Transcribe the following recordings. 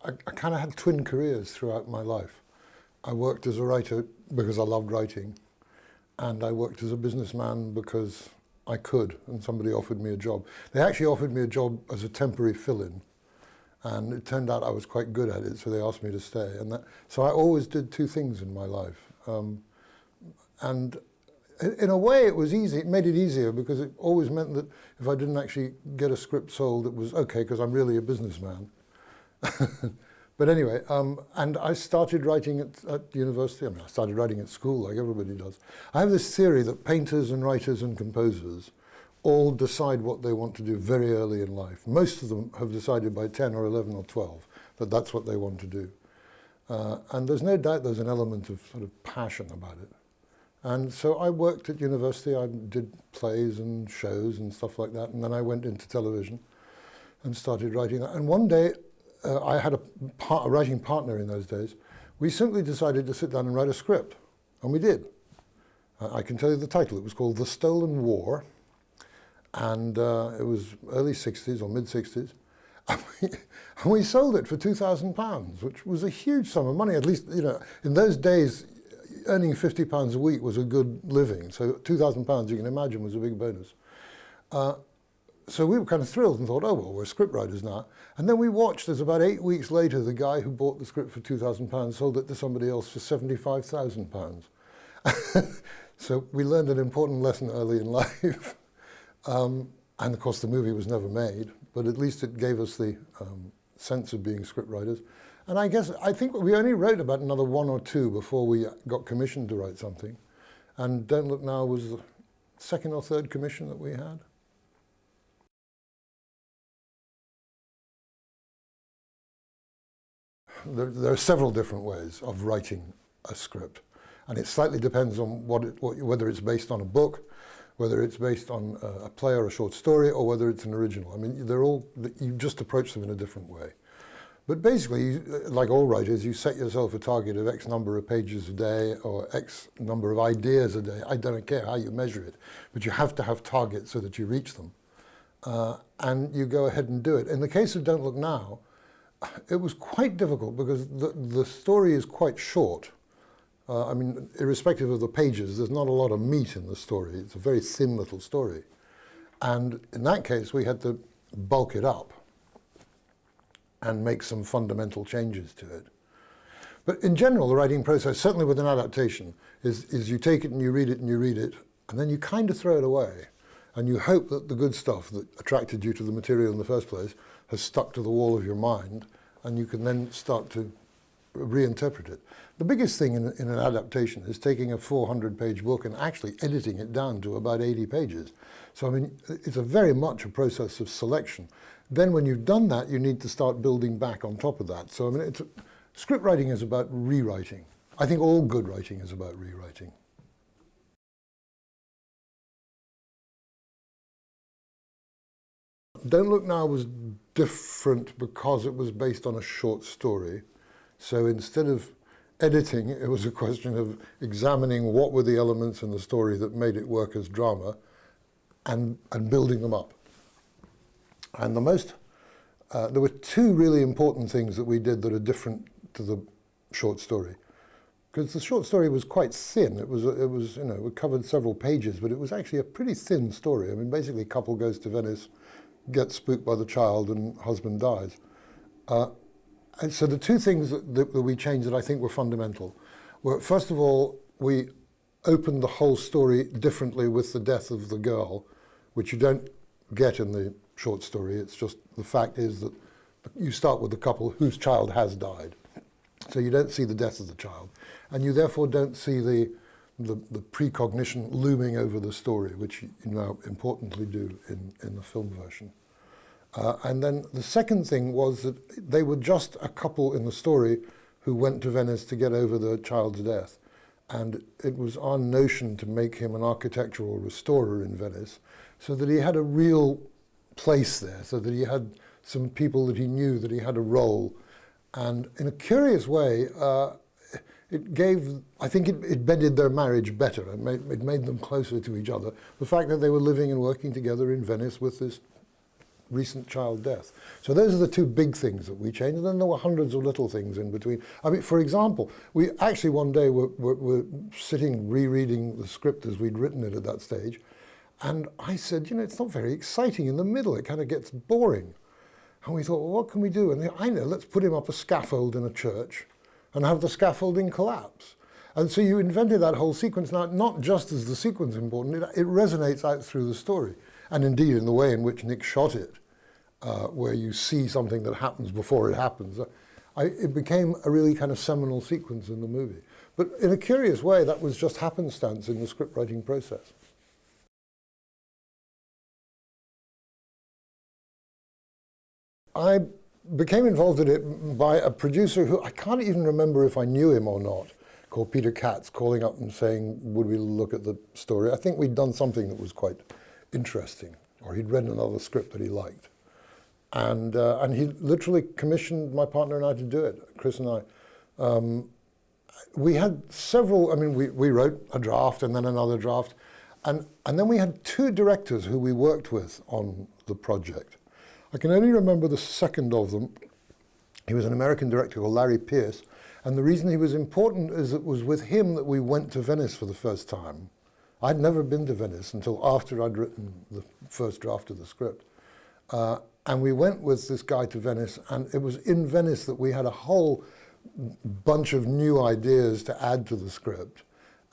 I kind of had twin careers throughout my life. I worked as a writer because I loved writing, and I worked as a businessman because I could, and somebody offered me a job. They actually offered me a job as a temporary fill-in, and it turned out I was quite good at it, so they asked me to stay. So I always did two things in my life. And in a way it was easy, it made it easier because it always meant that if I didn't actually get a script sold, it was okay because I'm really a businessman. But anyway, and I started writing at university. I mean, I started writing at school like everybody does. I have this theory that painters and writers and composers all decide what they want to do very early in life. Most of them have decided by 10 or 11 or 12 that that's what they want to do. And there's no doubt there's an element of sort of passion about it. And so I worked at university. I did plays and shows and stuff like that. And then I went into television and started writing that. And one day, I had a writing partner in those days. We simply decided to sit down and write a script. And we did. I can tell you the title. It was called The Stolen War. And it was early 60s or mid 60s. And we sold it for £2,000, which was a huge sum of money. At least, you know, in those days, earning £50 a week was a good living. So £2,000, you can imagine, was a big bonus. So we were kind of thrilled and thought, oh, well, we're scriptwriters now. And then we watched as about 8 weeks later, the guy who bought the script for £2,000 sold it to somebody else for £75,000. So we learned an important lesson early in life. And of course, the movie was never made, but at least it gave us the sense of being scriptwriters. And I think we only wrote about another one or two before we got commissioned to write something. And Don't Look Now was the second or third commission that we had. There are several different ways of writing a script, and it slightly depends on whether it's based on a book, whether it's based on a play or a short story, or whether it's an original. I mean, you just approach them in a different way. But basically, like all writers, you set yourself a target of X number of pages a day or X number of ideas a day. I don't care how you measure it, but you have to have targets so that you reach them. And you go ahead and do it. In the case of Don't Look Now, it was quite difficult because the story is quite short. I mean, irrespective of the pages, there's not a lot of meat in the story. It's a very thin little story. And in that case, we had to bulk it up and make some fundamental changes to it. But in general, the writing process, certainly with an adaptation, is you take it and you read it and you read it, and then you kind of throw it away. And you hope that the good stuff that attracted you to the material in the first place has stuck to the wall of your mind, and you can then start to reinterpret it. The biggest thing in an adaptation is taking a 400-page book and actually editing it down to about 80 pages. So, I mean, it's very much a process of selection. Then when you've done that, you need to start building back on top of that. So, I mean, script writing is about rewriting. I think all good writing is about rewriting. Don't Look Now was different because it was based on a short story. So instead of editing, it was a question of examining what were the elements in the story that made it work as drama and building them up. And there were two really important things that we did that are different to the short story. Because the short story was quite thin. It was, you know, it covered several pages, but it was actually a pretty thin story. I mean, basically, a couple goes to Venice, gets spooked by the child, and husband dies. And so the two things that we changed that I think were fundamental were, first of all, we opened the whole story differently with the death of the girl, which you don't get in the short story. It's just the fact is that you start with the couple whose child has died. So you don't see the death of the child. And you therefore don't see the precognition looming over the story, which you now importantly do in the film version. And then the second thing was that they were just a couple in the story who went to Venice to get over the child's death. And it was our notion to make him an architectural restorer in Venice so that he had a real place there, so that he had some people that he knew, that he had a role. And in a curious way, I think it bedded their marriage better. It made them closer to each other. The fact that they were living and working together in Venice with this recent child death. So those are the two big things that we changed, and then there were hundreds of little things in between. I mean, for example, we actually one day were sitting rereading the script as we'd written it at that stage, and I said, you know, it's not very exciting in the middle, it kind of gets boring. And we thought, well, what can we do? And I know, let's put him up a scaffold in a church and have the scaffolding collapse. And so you invented that whole sequence. Now, not just as the sequence important, it resonates out through the story. And indeed, in the way in which Nick shot it, where you see something that happens before it happens, it became a really kind of seminal sequence in the movie. But in a curious way, that was just happenstance in the script writing process. I became involved in it by a producer who I can't even remember if I knew him or not, called Peter Katz, calling up and saying, would we look at the story? I think we'd done something that was quite interesting, or he'd read another script that he liked. And he literally commissioned my partner and I to do it, Chris and I. We had several, I mean, we wrote a draft and then another draft, and then we had two directors who we worked with on the project. I can only remember the second of them. He was an American director called Larry Pierce, and the reason he was important is it was with him that we went to Venice for the first time. I'd never been to Venice until after I'd written the first draft of the script. And we went with this guy to Venice, and it was in Venice that we had a whole bunch of new ideas to add to the script,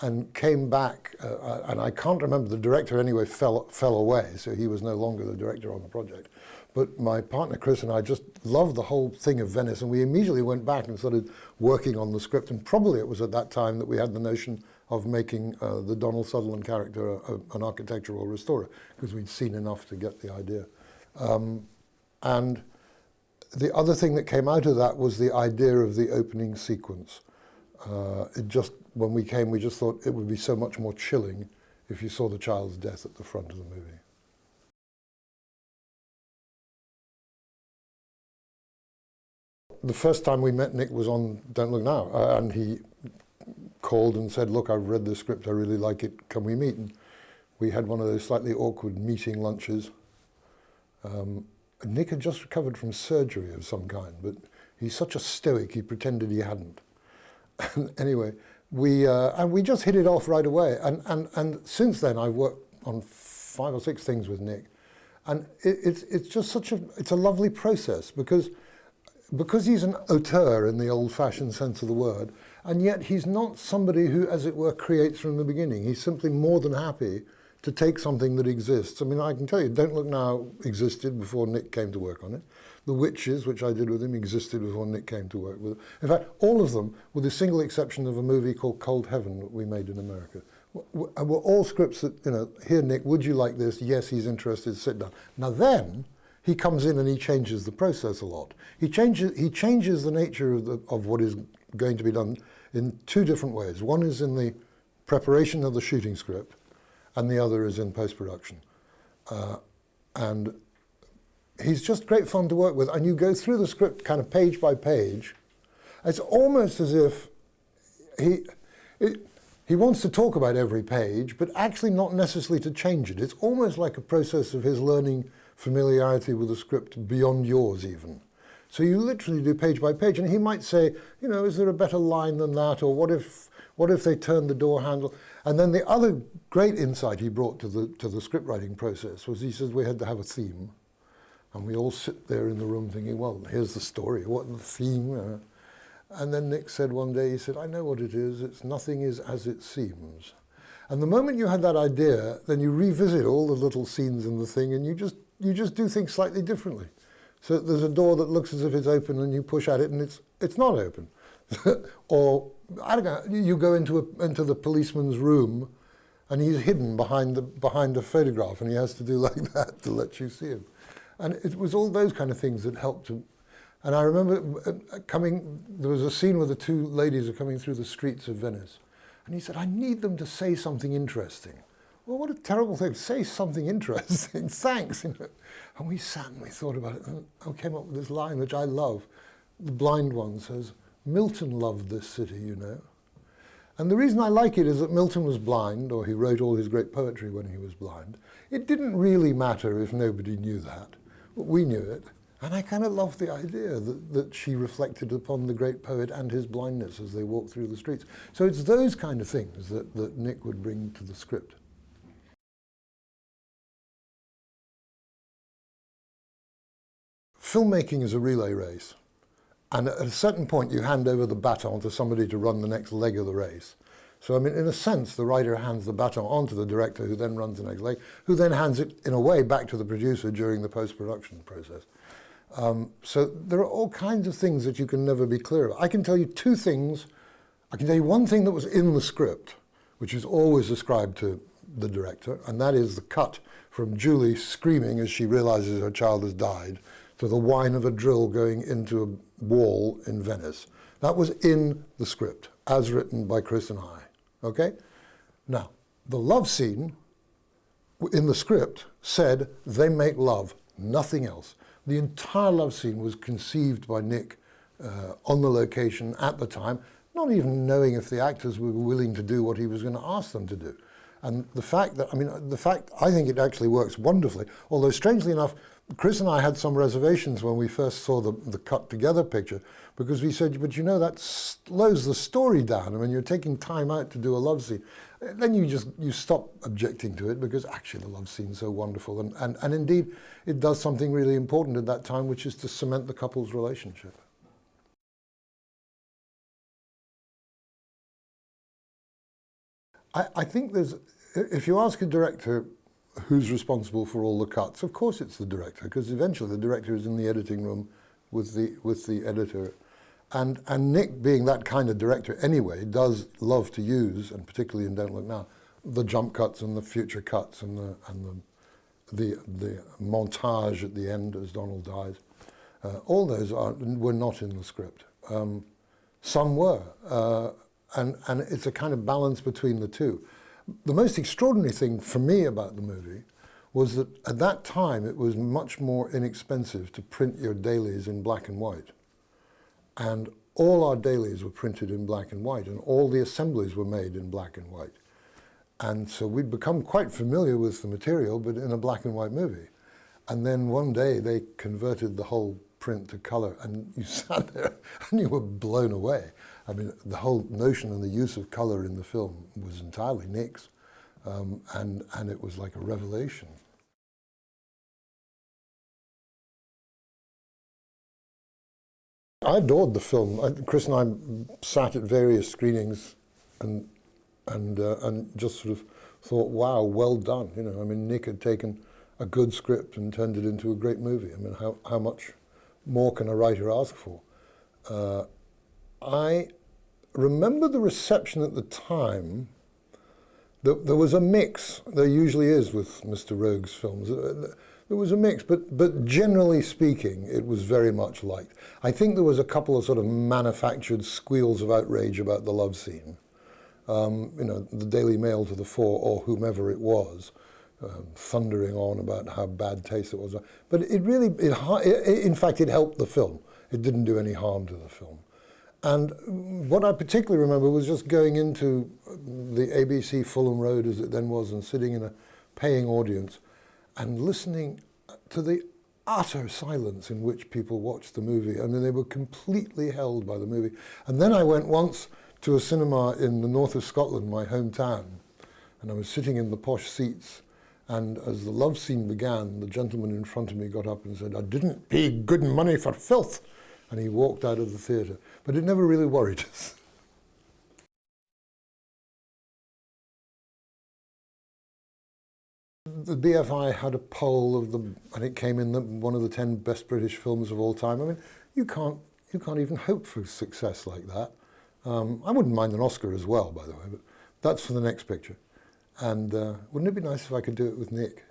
and came back, and I can't remember, the director anyway fell away, so he was no longer the director on the project. But my partner Chris and I just loved the whole thing of Venice, and we immediately went back and started working on the script, and probably it was at that time that we had the notion of making the Donald Sutherland character an architectural restorer, because we'd seen enough to get the idea. And the other thing that came out of that was the idea of the opening sequence. When we came, we just thought it would be so much more chilling if you saw the child's death at the front of the movie. The first time we met Nick was on Don't Look Now, and he called and said, look, I've read the script, I really like it, can we meet? And we had one of those slightly awkward meeting lunches. Nick had just recovered from surgery of some kind, but he's such a stoic, he pretended he hadn't. Anyway, we just hit it off right away. And since then, I've worked on 5 or 6 things with Nick. And it's just it's a lovely process, because he's an auteur in the old-fashioned sense of the word, and yet he's not somebody who, as it were, creates from the beginning. He's simply more than happy to take something that exists. I mean, I can tell you, Don't Look Now existed before Nick came to work on it. The Witches, which I did with him, existed before Nick came to work with it. In fact, all of them, with the single exception of a movie called Cold Heaven that we made in America, were all scripts that, you know, here, Nick, would you like this? Yes, he's interested, sit down. Now then, he comes in and he changes the process a lot. He changes the nature of what is going to be done in 2 different ways. One is in the preparation of the shooting script, and the other is in post-production. And he's just great fun to work with. And you go through the script kind of page by page. It's almost as if he wants to talk about every page, but actually not necessarily to change it. It's almost like a process of his learning familiarity with the script beyond yours even. So you literally do page by page, and he might say, you know, is there a better line than that? Or what if they turned the door handle? And then the other great insight he brought to the script writing process was, he says we had to have a theme. And we all sit there in the room thinking, well, here's the story, what's the theme? And then Nick said one day, he said, I know what it is, it's nothing is as it seems. And the moment you had that idea, then you revisit all the little scenes in the thing, and you just do things slightly differently. So there's a door that looks as if it's open, and you push at it, and it's not open. Or, I don't know, you go into the policeman's room, and he's hidden behind a photograph, and he has to do like that to let you see him. And it was all those kind of things that helped him. And I remember there was a scene where the 2 ladies are coming through the streets of Venice. And he said, I need them to say something interesting. Well, what a terrible thing, say something interesting, thanks. You know? And we sat and we thought about it, and I came up with this line, which I love. The blind one says, Milton loved this city, you know. And the reason I like it is that Milton was blind, or he wrote all his great poetry when he was blind. It didn't really matter if nobody knew that. we knew it. And I kind of loved the idea that she reflected upon the great poet and his blindness as they walked through the streets. So it's those kind of things that Nick would bring to the script. Filmmaking is a relay race. And at a certain point, you hand over the baton to somebody to run the next leg of the race. So, I mean, in a sense, the writer hands the baton on to the director, who then runs the next leg, who then hands it, in a way, back to the producer during the post-production process. So there are all kinds of things that you can never be clear of. I can tell you two things. I can tell you one thing that was in the script, which is always ascribed to the director, and that is the cut from Julie screaming as she realizes her child has died to the whine of a drill going into a wall in Venice. That was in the script, as written by Chris and I. Okay? Now, the love scene in the script said they make love, nothing else. The entire love scene was conceived by Nick on the location at the time, not even knowing if the actors were willing to do what he was going to ask them to do. And the fact that, I think it actually works wonderfully, although strangely enough, Chris and I had some reservations when we first saw the cut together picture, because we said, but you know, that slows the story down. I mean, you're taking time out to do a love scene. Then you stop objecting to it, because actually the love scene's so wonderful. And indeed, it does something really important at that time, which is to cement the couple's relationship. I think if you ask a director who's responsible for all the cuts, of course it's the director, because eventually the director is in the editing room with the editor. And Nick, being that kind of director anyway, does love to use, and particularly in Don't Look Now, the jump cuts and the future cuts and the montage at the end as Donald dies. All those were not in the script. Some were, and it's a kind of balance between the two. The most extraordinary thing for me about the movie was that at that time it was much more inexpensive to print your dailies in black and white. And all our dailies were printed in black and white, and all the assemblies were made in black and white. And so we'd become quite familiar with the material, but in a black and white movie. And then one day they converted the whole print to color, and you sat there and you were blown away. I mean, the whole notion and the use of color in the film was entirely Nick's, and it was like a revelation. I adored the film. Chris and I sat at various screenings and just sort of thought, wow, well done. You know, I mean, Nick had taken a good script and turned it into a great movie. I mean, how much more can a writer ask for? I remember the reception at the time. There was a mix. There usually is with Mr. Roeg's films. There was a mix, but generally speaking, it was very much liked. I think there was a couple of sort of manufactured squeals of outrage about the love scene. You know, the Daily Mail to the fore, or whomever it was, thundering on about how bad taste it was. But it really, in fact, it helped the film. It didn't do any harm to the film. And what I particularly remember was just going into the ABC Fulham Road, as it then was, and sitting in a paying audience and listening to the utter silence in which people watched the movie. I mean, they were completely held by the movie. And then I went once to a cinema in the north of Scotland, my hometown, and I was sitting in the posh seats, and as the love scene began, the gentleman in front of me got up and said, "I didn't pay good money for filth," and he walked out of the theatre. But it never really worried us. The BFI had a poll of and it came in one of the 10 best British films of all time. I mean, you can't even hope for success like that. I wouldn't mind an Oscar as well, by the way, but that's for the next picture. And wouldn't it be nice if I could do it with Nick?